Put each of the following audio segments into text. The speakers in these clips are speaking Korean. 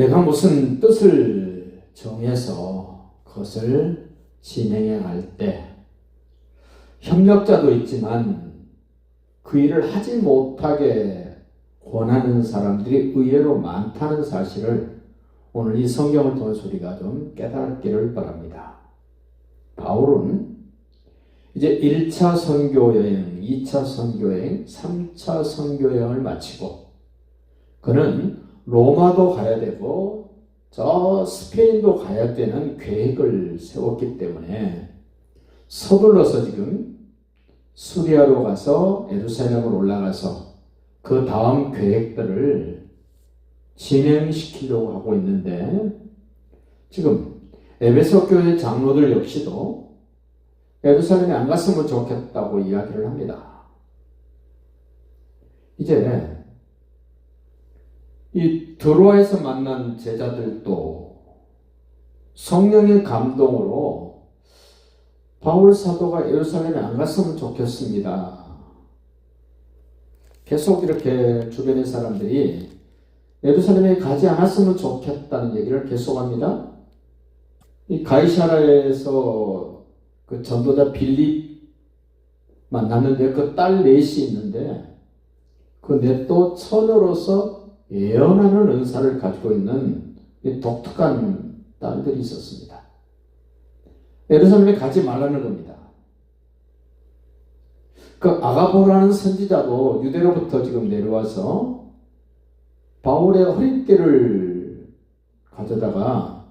내가 무슨 뜻을 정해서 그것을 진행해 갈 때 협력자도 있지만 그 일을 하지 못하게 권하는 사람들이 의외로 많다는 사실을 오늘 이 성경을 통해서 우리가 좀 깨닫기를 바랍니다. 바울은 이제 1차 선교여행, 2차 선교여행, 3차 선교여행을 마치고 그는 로마도 가야 되고 저 스페인도 가야 되는 계획을 세웠기 때문에 서둘러서 지금 수리아로 가서 예루살렘으로 올라가서 그 다음 계획들을 진행시키려고 하고 있는데 지금 에베소 교회 장로들 역시도 예루살렘에 안 갔으면 좋겠다고 이야기를 합니다. 이제 이 드로아에서 만난 제자들도 성령의 감동으로 바울 사도가 예루살렘에 안 갔으면 좋겠습니다. 계속 이렇게 주변의 사람들이 예루살렘에 가지 않았으면 좋겠다는 얘기를 계속합니다. 이 가이사라에서 그 전도자 빌립 만났는데 그 딸 넷이 있는데 그 넷도 처녀로서 예언하는 은사를 가지고 있는 독특한 딸들이 있었습니다. 예루살렘에 가지 말라는 겁니다. 그 아가보라는 선지자도 유대로부터 지금 내려와서 바울의 허리띠를 가져다가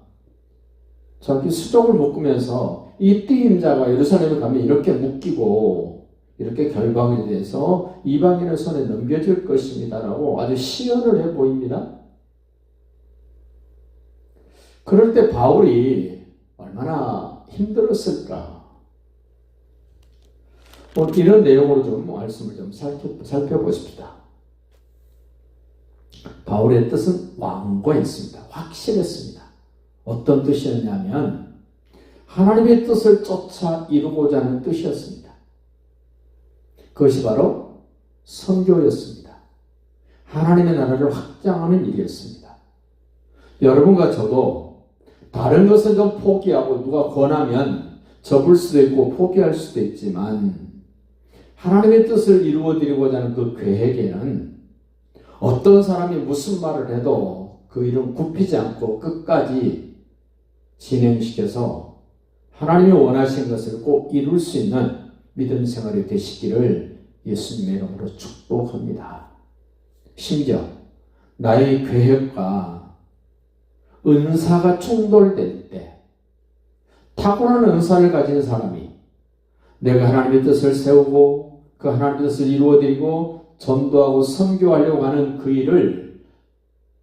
자기 수족을 묶으면서 이 띠임자가 예루살렘에 가면 이렇게 묶이고 이렇게 결박이 돼서 이방인의 손에 넘겨질 것입니다라고 아주 시연을 해 보입니다. 그럴 때 바울이 얼마나 힘들었을까? 오늘 이런 내용으로 좀 말씀을 좀 살펴보십시다. 바울의 뜻은 완고했습니다. 확실했습니다. 어떤 뜻이었냐면 하나님의 뜻을 쫓아 이루고자 하는 뜻이었습니다. 그것이 바로 선교였습니다. 하나님의 나라를 확장하는 일이었습니다. 여러분과 저도 다른 것을 좀 포기하고 누가 권하면 접을 수도 있고 포기할 수도 있지만 하나님의 뜻을 이루어드리고자 하는 그 계획에는 어떤 사람이 무슨 말을 해도 그 일은 굽히지 않고 끝까지 진행시켜서 하나님이 원하시는 것을 꼭 이룰 수 있는 믿음 생활이 되시기를 예수님의 이름으로 축복합니다. 심지어 나의 계획과 은사가 충돌될 때 탁월한 은사를 가진 사람이 내가 하나님의 뜻을 세우고 그 하나님의 뜻을 이루어드리고 전도하고 선교하려고 하는 그 일을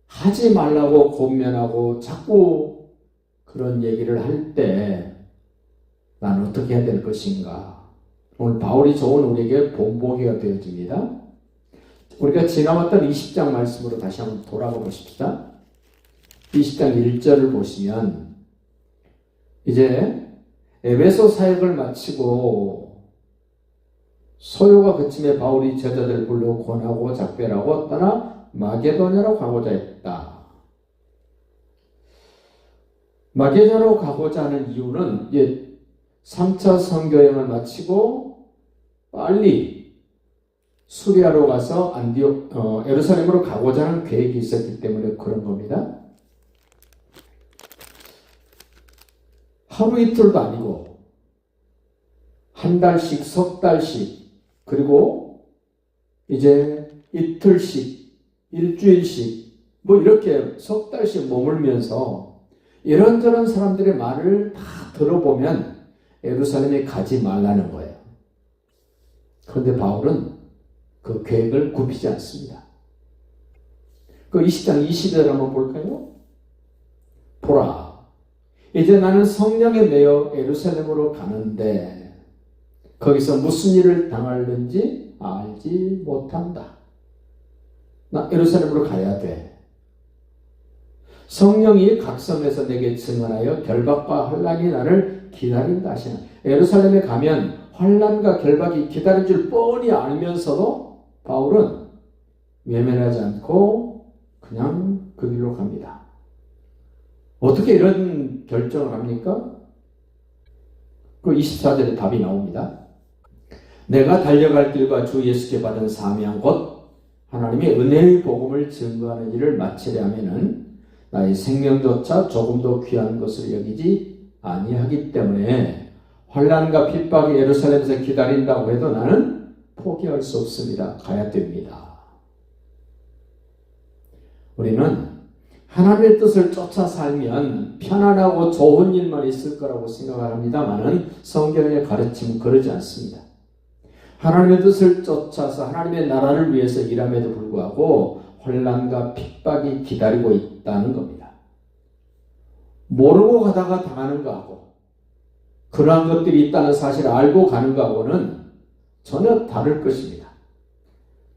하지 말라고 권면하고 자꾸 그런 얘기를 할 때 나는 어떻게 해야 될 것인가? 오늘 바울이 좋은 우리에게 본보기가 되어집니다. 우리가 지나왔던 20장 말씀으로 다시 한번 돌아가 보십시다. 20장 1절을 보시면 이제 에베소 사역을 마치고 소요가 그침에 바울이 제자들을 불러 권하고 작별하고 떠나 마게도냐로 가고자 했다. 마게도냐로 가고자 하는 이유는 이제 3차 선교여행을 마치고 빨리 수리아로 가서 예루살렘으로 가고자 하는 계획이 있었기 때문에 그런 겁니다. 하루 이틀도 아니고 한 달씩, 석 달씩, 그리고 이제 이틀씩, 일주일씩 뭐 이렇게 석 달씩 머물면서 이런저런 사람들의 말을 다 들어보면 예루살렘에 가지 말라는 거예요. 그런데 바울은 그 계획을 굽히지 않습니다. 그 20장 20절 한번 볼까요? 보라, 이제 나는 성령에 매여 예루살렘으로 가는데 거기서 무슨 일을 당하는지 알지 못한다. 나 예루살렘으로 가야 돼. 성령이 각성해서 내게 증언하여 결박과 환난이 나를 기다린다 하시나. 예루살렘에 가면 환난과 결박이 기다린 줄 뻔히 알면서도 바울은 외면하지 않고 그냥 그 길로 갑니다. 어떻게 이런 결정을 합니까? 그 24절에 답이 나옵니다. 내가 달려갈 길과 주 예수께 받은 사명 곧 하나님의 은혜의 복음을 증거하는 일을 마치려 하면은 나의 생명조차 조금도 귀한 것으로 여기지 아니하기 때문에 환난과 핍박이 예루살렘에서 기다린다고 해도 나는 포기할 수 없습니다. 가야 됩니다. 우리는 하나님의 뜻을 쫓아 살면 편안하고 좋은 일만 있을 거라고 생각합니다만은 성경의 가르침은 그러지 않습니다. 하나님의 뜻을 쫓아서 하나님의 나라를 위해서 일함에도 불구하고 환난과 핍박이 기다리고 있다는 겁니다. 모르고 가다가 당하는 거하고 그러한 것들이 있다는 사실을 알고 가는 거하고는 전혀 다를 것입니다.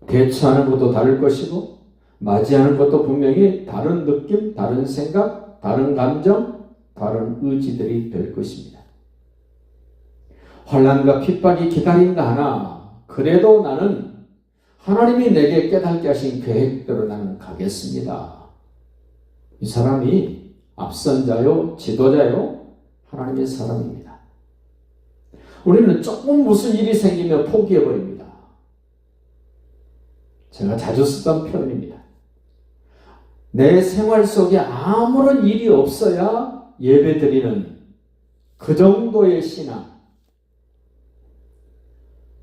대처하는 것도 다를 것이고 맞이하는 것도 분명히 다른 느낌, 다른 생각, 다른 감정, 다른 의지들이 될 것입니다. 환난과 핍박이 기다린다 하나 그래도 나는 하나님이 내게 깨닫게 하신 계획대로 나는 가겠습니다. 이 사람이 앞선 자요, 지도자요, 하나님의 사람입니다. 우리는 조금 무슨 일이 생기면 포기해버립니다. 제가 자주 쓰던 표현입니다. 내 생활 속에 아무런 일이 없어야 예배드리는 그 정도의 신앙.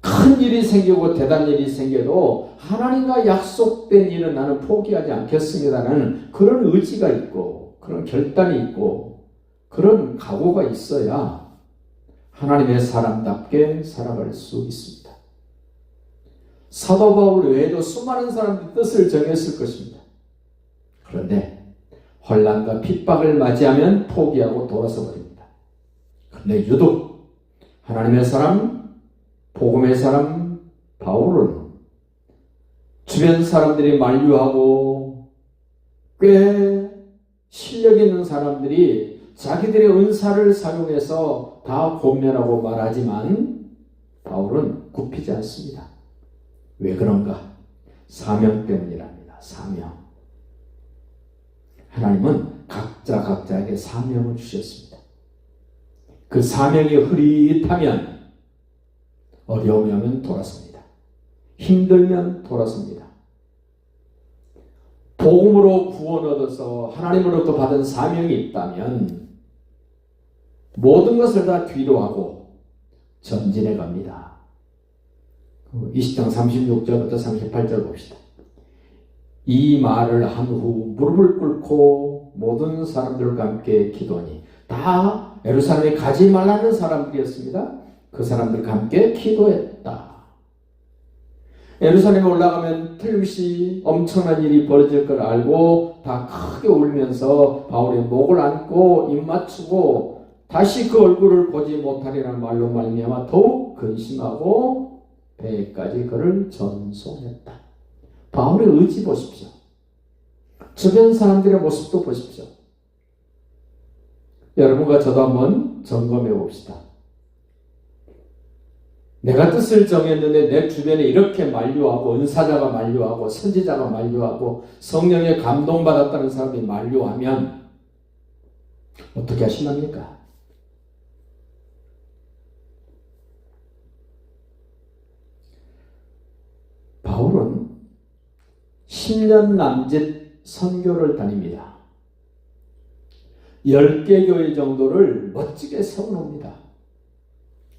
큰 일이 생기고 대단한 일이 생겨도 하나님과 약속된 일은 나는 포기하지 않겠습니다라는 그런 의지가 있고 그런 결단이 있고 그런 각오가 있어야 하나님의 사람답게 살아갈 수 있습니다. 사도 바울 외에도 수많은 사람들이 뜻을 정했을 것입니다. 그런데 환난과 핍박을 맞이하면 포기하고 돌아서 버립니다. 그런데 유독 하나님의 사람, 복음의 사람 바울은 주변 사람들이 만류하고 꽤 실력 있는 사람들이 자기들의 은사를 사용해서 다 권면하고 말하지만 바울은 굽히지 않습니다. 왜 그런가? 사명 때문이랍니다. 사명. 하나님은 각자에게 사명을 주셨습니다. 그 사명이 흐릿하면 어려움이 오면 돌아섭니다. 힘들면 돌아섭니다. 복음으로 구원 얻어서 하나님으로부터 받은 사명이 있다면 모든 것을 다 뒤로하고 전진해 갑니다. 20장 36절부터 38절 봅시다. 이 말을 한 후 무릎을 꿇고 모든 사람들과 함께 기도하니 다 예루살렘에 가지 말라는 사람들이었습니다. 그 사람들과 함께 기도했다. 예루살렘에 올라가면 틀림없이 엄청난 일이 벌어질 걸 알고 다 크게 울면서 바울의 목을 안고 입 맞추고 다시 그 얼굴을 보지 못하리라는 말로 말미암아 더욱 근심하고 배에까지 그를 전송했다. 바울의 의지 보십시오. 주변 사람들의 모습도 보십시오. 여러분과 저도 한번 점검해 봅시다. 내가 뜻을 정했는데 내 주변에 이렇게 만류하고 은사자가 만류하고 선지자가 만류하고 성령에 감동받았다는 사람이 만류하면 어떻게 하시렵니까? 바울은 10년 남짓 선교를 다닙니다. 10개 교회 정도를 멋지게 세워놓습니다.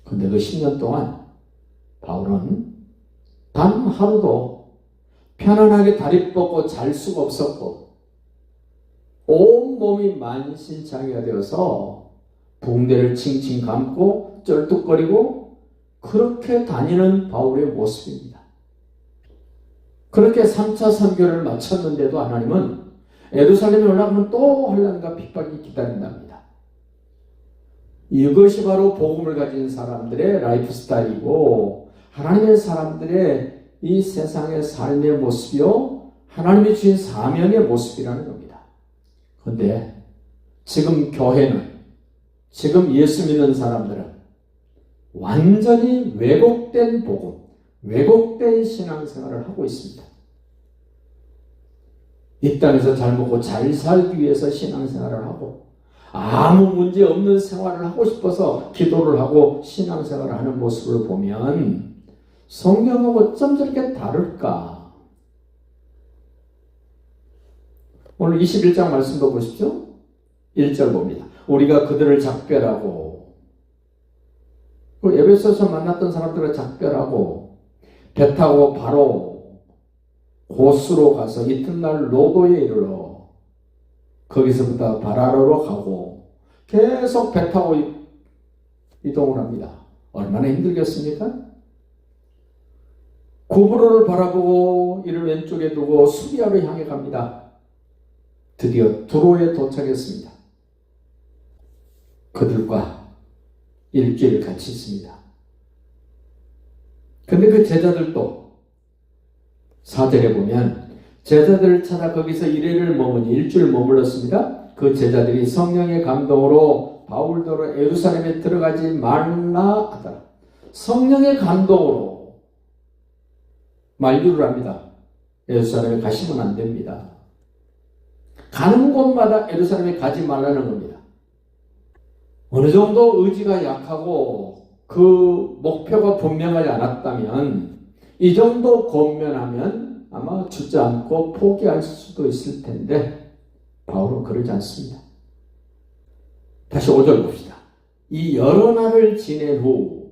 그런데 그 10년 동안 바울은 단 하루도 편안하게 다리 뻗고 잘 수가 없었고 온몸이 만신창이가 되어서 붕대를 칭칭 감고 쩔뚝거리고 그렇게 다니는 바울의 모습입니다. 그렇게 3차 선교를 마쳤는데도 하나님은 예루살렘에 올라가면 또 환난과 핍박이 기다린답니다. 이것이 바로 복음을 가진 사람들의 라이프 스타일이고 하나님의 사람들의 이 세상의 삶의 모습이요 하나님이 주신 사명의 모습이라는 겁니다. 그런데 지금 교회는 지금 예수 믿는 사람들은 완전히 왜곡된 복음, 왜곡된 신앙생활을 하고 있습니다. 이 땅에서 잘 먹고 잘 살기 위해서 신앙생활을 하고 아무 문제 없는 생활을 하고 싶어서 기도를 하고 신앙생활을 하는 모습을 보면 성경하고 어쩜 저렇게 다를까? 오늘 21장 말씀도 보십시오. 1절 봅니다. 우리가 그들을 작별하고, 에베소에서 만났던 사람들을 작별하고 배 타고 바로 고스로 가서 이튿날 로도에 이르러 거기서부터 바라로로 가고 계속 배 타고 이동을 합니다. 얼마나 힘들겠습니까? 구브로를 바라보고 이를 왼쪽에 두고 수리아로 향해 갑니다. 드디어 두로에 도착했습니다. 그들과 일주일 같이 있습니다. 근데 그 제자들도 4절에 보면 제자들을 찾아 거기서 이래를 머무니 일주일 머물렀습니다. 그 제자들이 성령의 감동으로 바울더러 예루살렘에 들어가지 말라 하더라. 성령의 감동으로 만류를 합니다. 예루살렘에 가시면 안 됩니다. 가는 곳마다 예루살렘에 가지 말라는 겁니다. 어느 정도 의지가 약하고 그 목표가 분명하지 않았다면 이 정도 권면하면 아마 주저앉고 포기할 수도 있을 텐데 바울은 그러지 않습니다. 다시 5절 봅시다. 이 여러 날을 지낸 후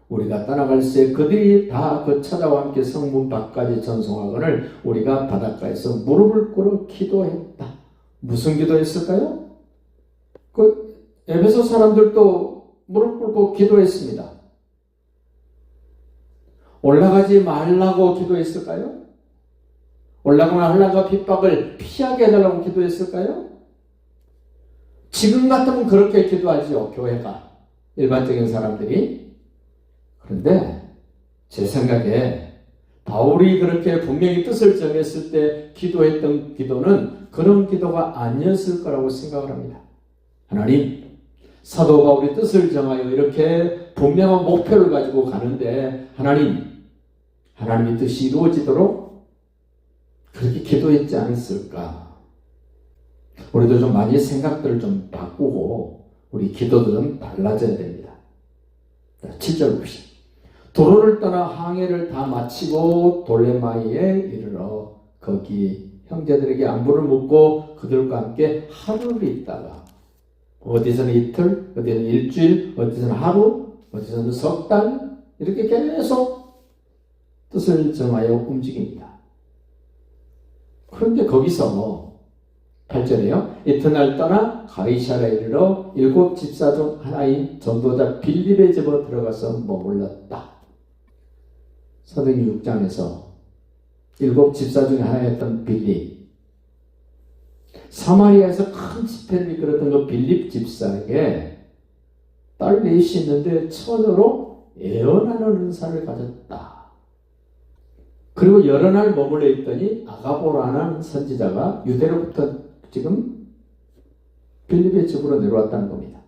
우리가 떠나갈새 그들이 다 그 처자와 함께 성문 밖까지 전송하거늘 우리가 바닷가에서 무릎을 꿇어 기도했다. 무슨 기도했을까요? 그 에베소 사람들도 무릎 꿇고 기도했습니다. 올라가지 말라고 기도했을까요? 올라가면 한란과 핍박을 피하게 해달라고 기도했을까요? 지금 같으면 그렇게 기도하지요, 교회가. 일반적인 사람들이. 그런데 제 생각에 바울이 그렇게 분명히 뜻을 정했을 때 기도했던 기도는 그런 기도가 아니었을 거라고 생각을 합니다. 하나님, 사도 바울이 뜻을 정하여 이렇게 분명한 목표를 가지고 가는데 하나님의 뜻이 이루어지도록 그렇게 기도했지 않았을까? 우리도 좀 많이 생각들을 좀 바꾸고 우리 기도도 좀 달라져야 됩니다. 7절 봅시다. 도로를 떠나 항해를 다 마치고 돌레마이에 이르러 거기 형제들에게 안부를 묻고 그들과 함께 하루를 있다가 어디서는 이틀, 어디서는 일주일, 어디서는 하루, 어디서는 석 달 이렇게 계속 뜻을 정하여 움직입니다. 그런데 거기서 8절에요. 이튿날 떠나 가이사라에 이르러 7 집사 중 하나인 전도자 빌립의 집으로 들어가서 머물렀다. 사도행전 6장에서 7 집사 중에 하나였던 빌립, 사마리아에서 큰 집회를 이끌었던 그 빌립 집사에게 딸 넷이 있는데 처녀로 예언하는 은사를 가졌다. 그리고 여러 날 머물러 있더니 아가보라는 선지자가 유대로부터 지금 빌립의 집으로 내려왔다는 겁니다.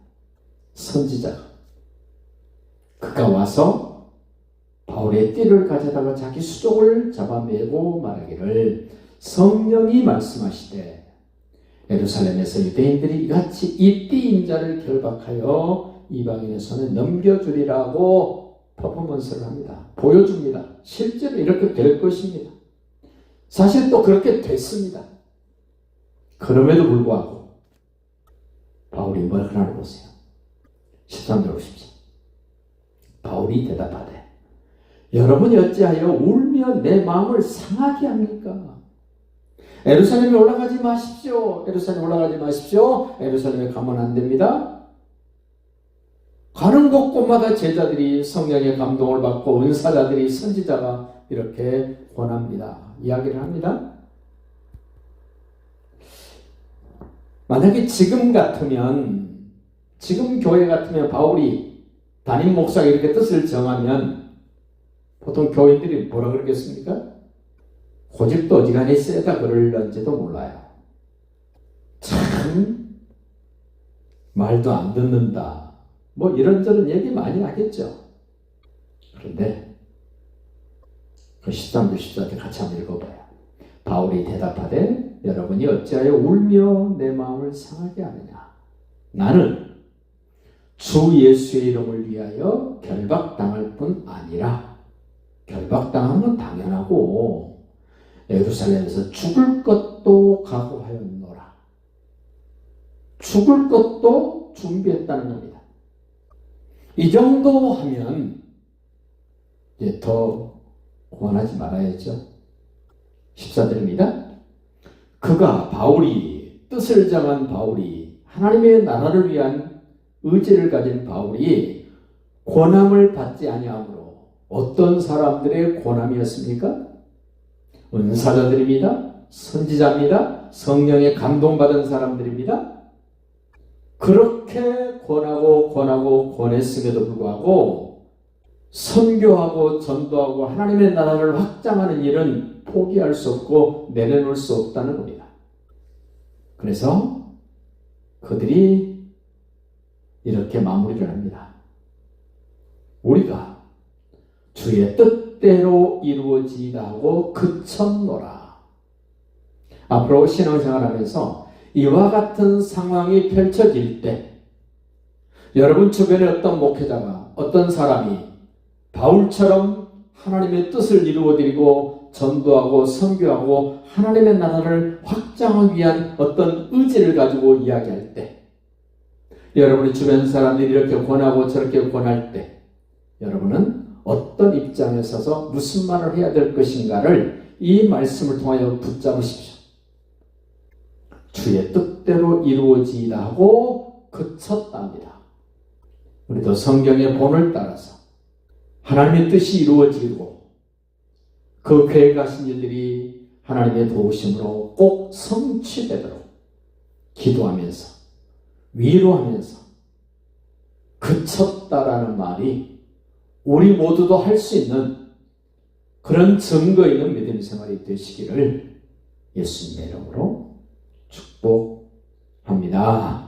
선지자가. 그가 와서 바울의 띠를 가져다가 자기 수족을 잡아매고 말하기를 성령이 말씀하시되 예루살렘에서 유대인들이 이같이 이 띠 인자를 결박하여 이방인의 손에 넘겨주리라고 퍼포먼스를 합니다. 보여줍니다. 실제로 이렇게 될 것입니다. 사실 또 그렇게 됐습니다. 그럼에도 불구하고 바울이 뭘 하나 보세요. 13절 보십시오. 바울이 대답하되 여러분이 어찌하여 울며 내 마음을 상하게 합니까? 예루살렘에 올라가지 마십시오. 예루살렘에 올라가지 마십시오. 예루살렘에 가면 안 됩니다. 가는 곳곳마다 제자들이 성령의 감동을 받고 은사자들이 선지자가 이렇게 권합니다. 이야기를 합니다. 만약에 지금 같으면, 지금 교회 같으면 바울이 담임 목사가 이렇게 뜻을 정하면 보통 교인들이 뭐라 그러겠습니까? 고집도 어지간히 세다 그럴런지도 몰라요. 참 말도 안 듣는다. 뭐 이런저런 얘기 많이 하겠죠. 그런데 그 13절 14절 같이 한번 읽어봐요. 바울이 대답하되 여러분이 어찌하여 울며 내 마음을 상하게 하느냐. 나는 주 예수의 이름을 위하여 결박당할 뿐 아니라, 결박당하는 건 당연하고 예루살렘에서 죽을 것도 각오하였노라. 죽을 것도 준비했다는 겁니다. 이 정도 하면 이제 더 고안하지 말아야죠. 14절입니다. 그가 바울이, 뜻을 정한 바울이, 하나님의 나라를 위한 의지를 가진 바울이 고난을 받지 아니하므로, 어떤 사람들의 고난이었습니까? 은사자들입니다. 선지자입니다. 성령에 감동받은 사람들입니다. 그렇게 권하고 권했음에도 불구하고 선교하고 전도하고 하나님의 나라를 확장하는 일은 포기할 수 없고 내려놓을 수 없다는 겁니다. 그래서 그들이 이렇게 마무리를 합니다. 우리가 주의 뜻대로 이루어지다 하고 그쳤노라. 앞으로 신앙생활하면서 이와 같은 상황이 펼쳐질 때, 여러분 주변에 어떤 목회자가, 어떤 사람이 바울처럼 하나님의 뜻을 이루어드리고 전도하고 선교하고 하나님의 나라를 확장하기 위한 어떤 의지를 가지고 이야기할 때, 여러분의 주변 사람들이 이렇게 권하고 저렇게 권할 때 여러분은 어떤 입장에 서서 무슨 말을 해야 될 것인가를 이 말씀을 통하여 붙잡으십시오. 주의 뜻대로 이루어지다 하고 그쳤답니다. 우리도 성경의 본을 따라서 하나님의 뜻이 이루어지고 그 계획하신 일들이 하나님의 도우심으로 꼭 성취되도록 기도하면서 위로하면서 그쳤다라는 말이 우리 모두도 할 수 있는 그런 증거 있는 믿음 생활이 되시기를 예수님의 이름으로 축복합니다.